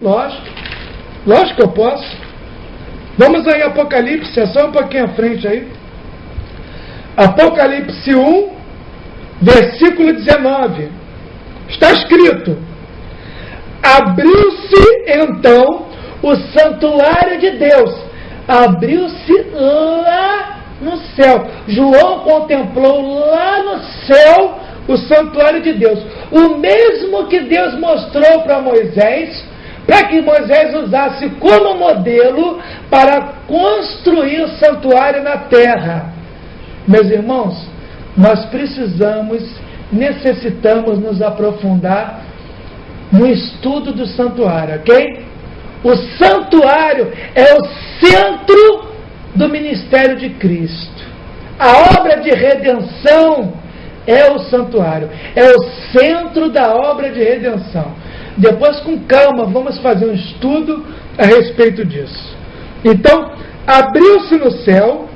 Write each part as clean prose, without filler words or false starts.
Lógico que eu posso. Vamos aí, Apocalipse, é só um pouquinho à frente aí. Apocalipse 1, versículo 19. Está escrito: abriu-se então o santuário de Deus. Abriu-se lá no céu. João contemplou lá no céu o santuário de Deus. O mesmo que Deus mostrou para Moisés, para que Moisés usasse como modelo para construir o santuário na terra. Meus irmãos, nós necessitamos nos aprofundar no estudo do santuário, ok? O santuário é o centro do ministério de Cristo. A obra de redenção é o santuário, é o centro da obra de redenção. Depois, com calma, vamos fazer um estudo a respeito disso. Então, abriu-se no céu,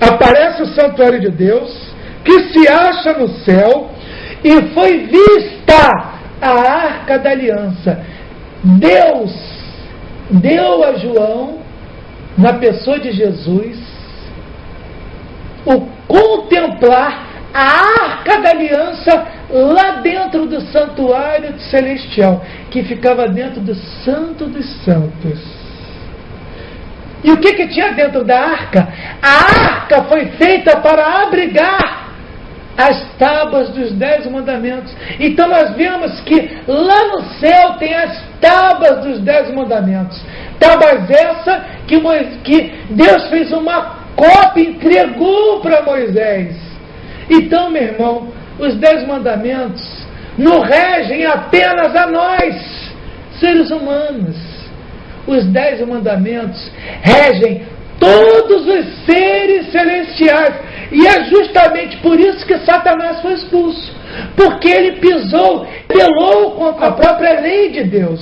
aparece o santuário de Deus, que se acha no céu, e foi vista a arca da aliança. Deus deu a João, na pessoa de Jesus, o contemplar a arca da aliança lá dentro do santuário celestial, que ficava dentro do Santo dos Santos. E o que tinha dentro da arca? A arca foi feita para abrigar as tábuas dos 10 mandamentos. Então nós vemos que lá no céu tem as tábuas dos 10 mandamentos. Tábuas essa que Deus fez uma cópia e entregou para Moisés. Então, meu irmão, os 10 mandamentos não regem apenas a nós, seres humanos. Os 10 mandamentos regem todos os seres celestiais. E é justamente por isso que Satanás foi expulso. Porque ele pelou contra a própria lei de Deus.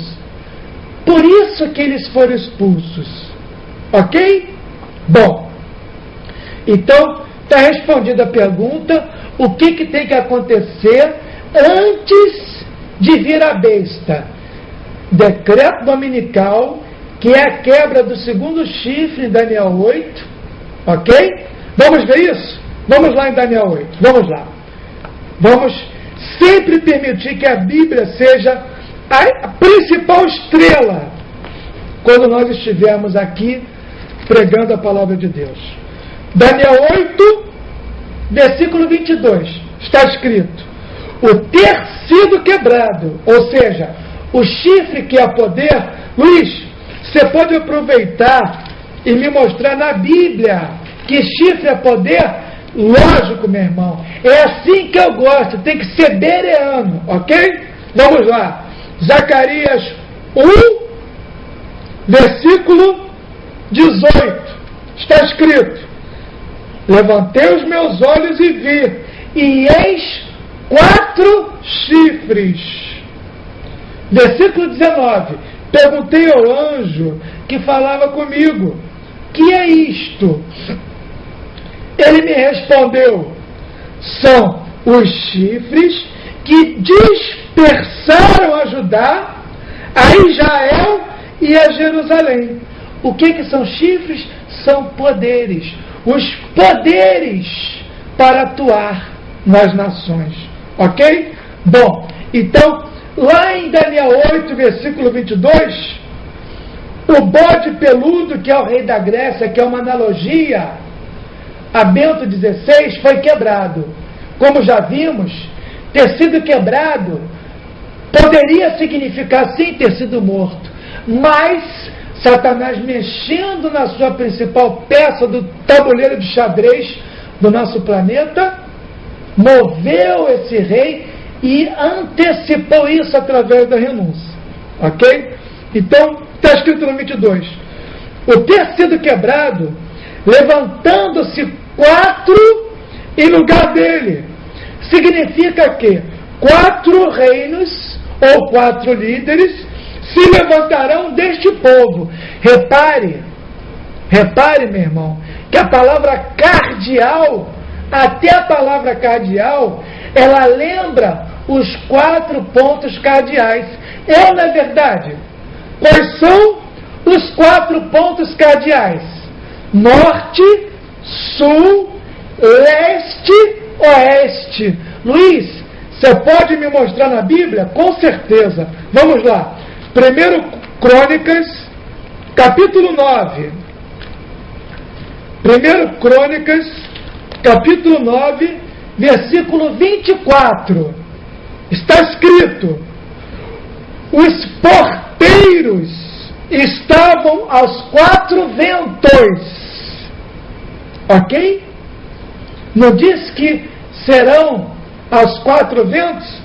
Por isso que eles foram expulsos. Ok? Bom, então está respondida a pergunta: o que tem que acontecer antes de vir a besta? Decreto dominical, que é a quebra do segundo chifre em Daniel 8, ok? Vamos ver isso? Vamos lá em Daniel 8, vamos lá. Vamos sempre permitir que a Bíblia seja a principal estrela quando nós estivermos aqui pregando a palavra de Deus. Daniel 8, versículo 22, está escrito: o ter sido quebrado, ou seja, o chifre que é poder. Luiz, você pode aproveitar e me mostrar na Bíblia que chifre é poder? Lógico, meu irmão, é assim que eu gosto, tem que ser bereano, ok? Vamos lá, Zacarias 1, versículo 18, está escrito: levantei os meus olhos e vi, e eis 4 chifres. Versículo 19, perguntei ao anjo que falava comigo: que é isto? Ele me respondeu: são os chifres que dispersaram a Judá, a Israel e a Jerusalém. O que são chifres? São poderes. Os poderes para atuar nas nações. Ok? Bom, então, lá em Daniel 8, versículo 22, o bode peludo, que é o rei da Grécia, que é uma analogia a Bento XVI, foi quebrado. Como já vimos, ter sido quebrado poderia significar sim ter sido morto, mas Satanás, mexendo na sua principal peça do tabuleiro de xadrez do nosso planeta, moveu esse rei e antecipou isso através da renúncia. Ok? Então, está escrito no 22. O ter sido quebrado, levantando-se 4 em lugar dele. Significa que 4 reinos, ou 4 líderes, se levantarão deste povo. Repare, meu irmão, que a palavra cardeal, até a palavra cardeal, ela lembra os 4 pontos cardeais. É, na verdade, Quais são os 4 pontos cardeais? Norte, sul, leste, oeste. Luiz, você pode me mostrar na Bíblia? Com certeza. Vamos lá. 1 Crônicas, capítulo 9. 1 Crônicas, capítulo 9, versículo 24. Está escrito: os porteiros estavam aos 4 ventos. Ok? Não diz que serão aos 4 ventos?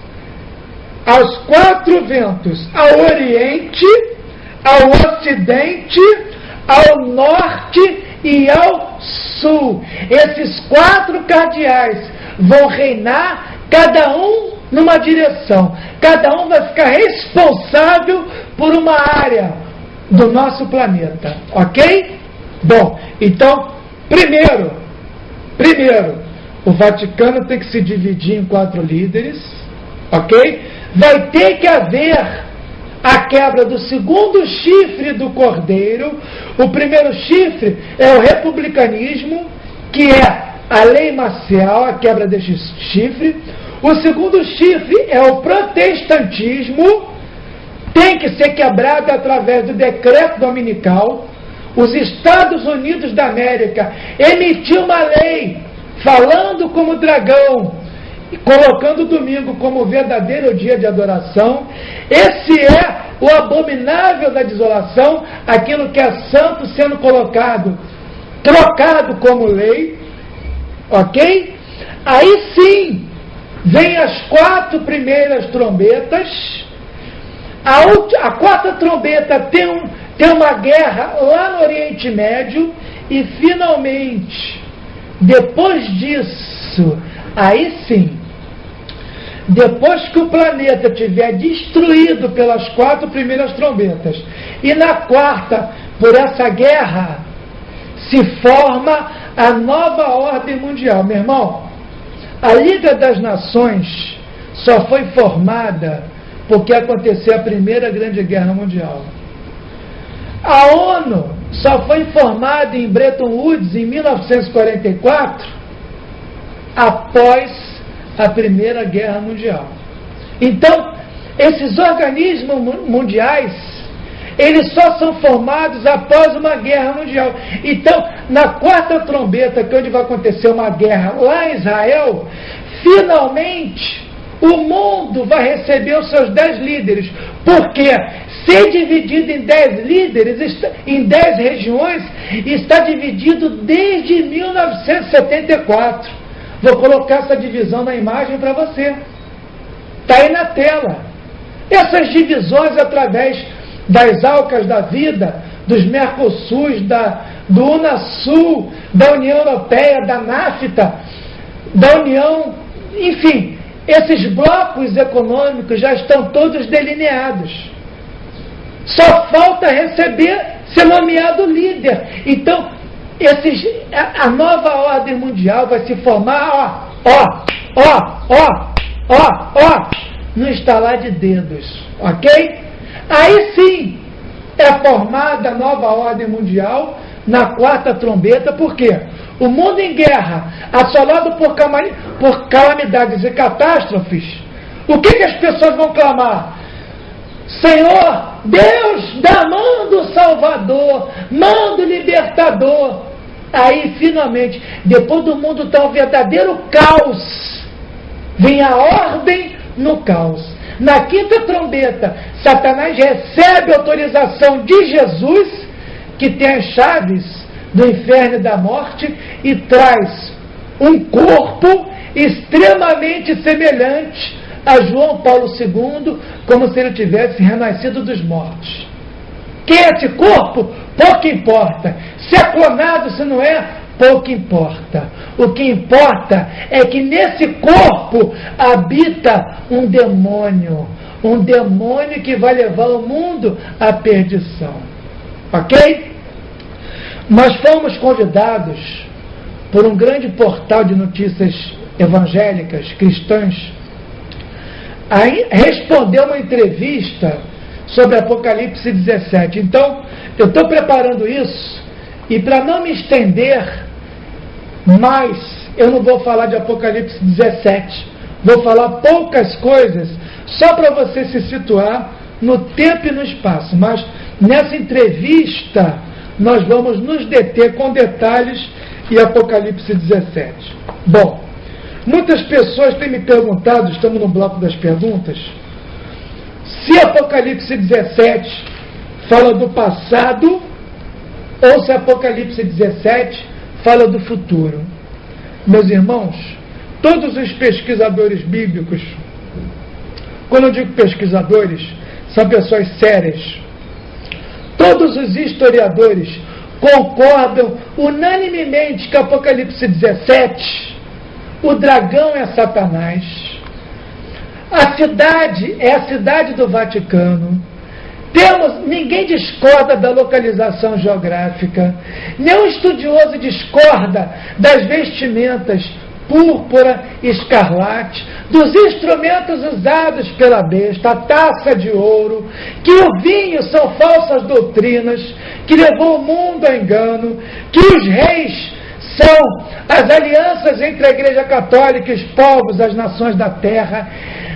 Aos 4 ventos, ao oriente, ao ocidente, ao norte e ao sul. Esses 4 cardeais vão reinar, cada um numa direção. Cada um vai ficar responsável por uma área do nosso planeta. Ok? Bom, então, primeiro, o Vaticano tem que se dividir em 4 líderes. Ok? Vai ter que haver a quebra do segundo chifre do cordeiro. O primeiro chifre é o republicanismo, que é a lei marcial, a quebra deste chifre. O segundo chifre é o protestantismo, tem que ser quebrado através do decreto dominical. Os Estados Unidos da América emitiu uma lei falando como dragão, e colocando o domingo como verdadeiro dia de adoração. Esse é o abominável da desolação, aquilo que é santo sendo colocado, trocado como lei. Ok? Aí sim, vem as 4 primeiras trombetas. A 4ª trombeta tem uma guerra lá no Oriente Médio. E finalmente, depois disso, aí sim, depois que o planeta estiver destruído pelas 4 primeiras trombetas, e na 4ª, por essa guerra, se forma a nova ordem mundial. Meu irmão, a Liga das Nações só foi formada porque aconteceu a Primeira Grande Guerra Mundial. A ONU só foi formada em Bretton Woods em 1944, após a Primeira Guerra Mundial. Então, esses organismos mundiais, eles só são formados após uma guerra mundial. Então, na 4ª trombeta, que é onde vai acontecer uma guerra lá em Israel, finalmente o mundo vai receber os seus 10 líderes. Porque ser dividido em 10 líderes, em 10 regiões, está dividido desde 1974. Vou colocar essa divisão na imagem para você. Está aí na tela. Essas divisões através das Alcas da Vida, dos Mercosuls, do Unasul, da União Europeia, da NAFTA, da União, enfim, esses blocos econômicos já estão todos delineados. Só falta ser nomeado líder. Então, a nova ordem mundial vai se formar, no estalar de dedos, ok? Aí sim é formada a nova ordem mundial na 4ª trombeta. Por quê? O mundo em guerra, assolado por calamidades e catástrofes, o que as pessoas vão clamar? Senhor, Deus, manda o Salvador, manda o Libertador. Aí, finalmente, depois do mundo estar um verdadeiro caos, vem a ordem no caos. Na 5ª trombeta, Satanás recebe a autorização de Jesus, que tem as chaves do inferno e da morte, e traz um corpo extremamente semelhante a João Paulo II, como se ele tivesse renascido dos mortos. Quem é esse corpo? Pouco importa. Se é clonado, se não é, pouco importa. O que importa é que nesse corpo habita um demônio que vai levar o mundo à perdição. Ok? Nós fomos convidados por um grande portal de notícias evangélicas, cristãs, a responder uma entrevista sobre Apocalipse 17. Então, eu estou preparando isso, e para não me estender mais, eu não vou falar de Apocalipse 17. Vou falar poucas coisas, só para você se situar no tempo e no espaço. Mas nessa entrevista, nós vamos nos deter com detalhes em Apocalipse 17. Bom, muitas pessoas têm me perguntado, estamos no bloco das perguntas, se Apocalipse 17 fala do passado ou se Apocalipse 17 fala do futuro. Meus irmãos, todos os pesquisadores bíblicos, quando eu digo pesquisadores, são pessoas sérias, todos os historiadores concordam unanimemente que Apocalipse 17, o dragão é Satanás, a cidade é a cidade do Vaticano. Ninguém discorda da localização geográfica, nenhum estudioso discorda das vestimentas púrpura, escarlate, dos instrumentos usados pela besta, a taça de ouro, que o vinho são falsas doutrinas, que levou o mundo a engano, que os reis são as alianças entre a Igreja Católica e os povos, as nações da terra.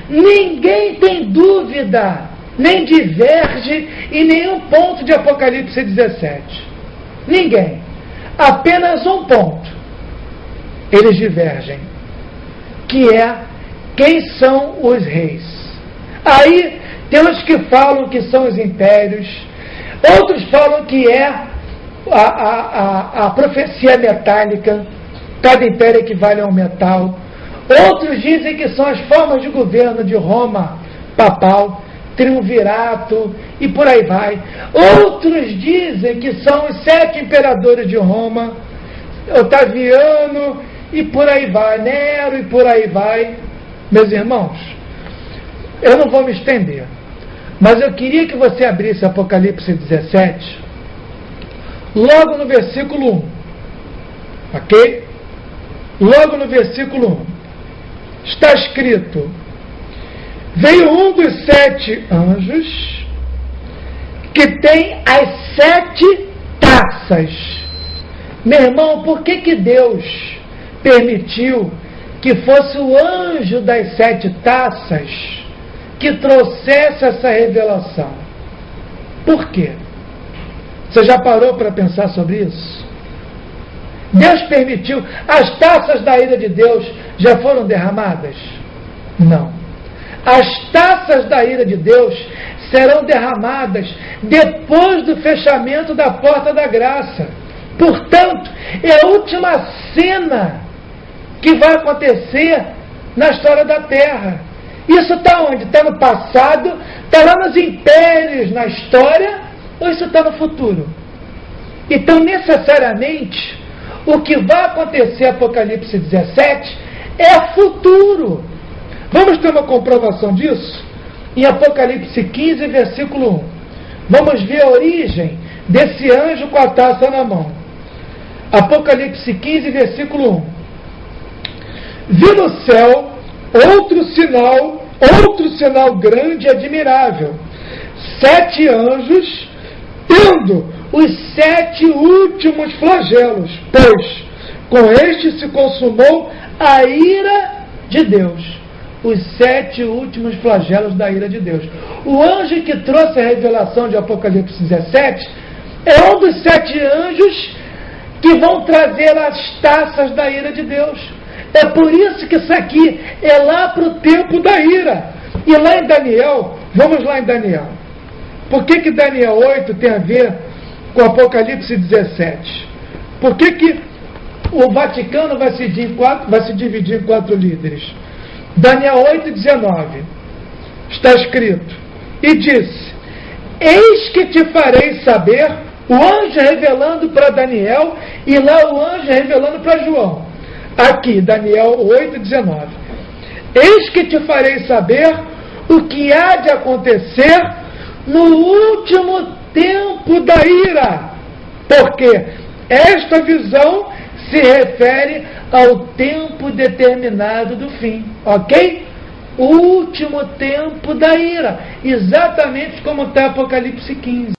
Ninguém tem dúvida, nem diverge em nenhum ponto de Apocalipse 17. Ninguém. Apenas um ponto. Eles divergem, que é quem são os reis. Aí tem os que falam que são os impérios, outros falam que é a profecia metálica, cada império equivale a um metal, outros dizem que são as formas de governo de Roma papal, triunvirato e por aí vai. Outros dizem que são os 7 imperadores de Roma, Otaviano e por aí vai, Nero e por aí vai. Meus irmãos, eu não vou me estender, mas eu queria que você abrisse Apocalipse 17, logo no versículo 1, ok? Logo no versículo 1, está escrito: veio um dos 7 anjos, que tem as 7 taças. Meu irmão, por que Deus permitiu que fosse o anjo das 7 taças que trouxesse essa revelação? Por quê? Você já parou para pensar sobre isso? Deus permitiu. As taças da ira de Deus já foram derramadas? Não. As taças da ira de Deus serão derramadas depois do fechamento da porta da graça. Portanto, é a última cena que vai acontecer na história da Terra. Isso está onde? Está no passado? Está lá nos impérios, na história? Ou isso está no futuro? Então, necessariamente, o que vai acontecer em Apocalipse 17 é futuro. Vamos ter uma comprovação disso? Em Apocalipse 15, versículo 1. Vamos ver a origem desse anjo com a taça na mão. Apocalipse 15, versículo 1. Vi no céu outro sinal grande e admirável. 7 anjos tendo os 7 últimos flagelos, pois com este se consumou a ira de Deus. Os 7 últimos flagelos da ira de Deus. O anjo que trouxe a revelação de Apocalipse 17 é um dos 7 anjos que vão trazer as taças da ira de Deus. É por isso que isso aqui é lá para o tempo da ira. E lá em Daniel, vamos lá em Daniel. Por que Daniel 8 tem a ver com Apocalipse 17? Por que o Vaticano vai se dividir em 4 líderes? Daniel 8,19 está escrito: e disse: eis que te farei saber, o anjo revelando para Daniel, e lá o anjo revelando para João. Aqui, Daniel 8,19. Eis que te farei saber o que há de acontecer no último tempo da ira, porque esta visão se refere ao tempo determinado do fim, ok? o último tempo da ira, exatamente como está Apocalipse 15.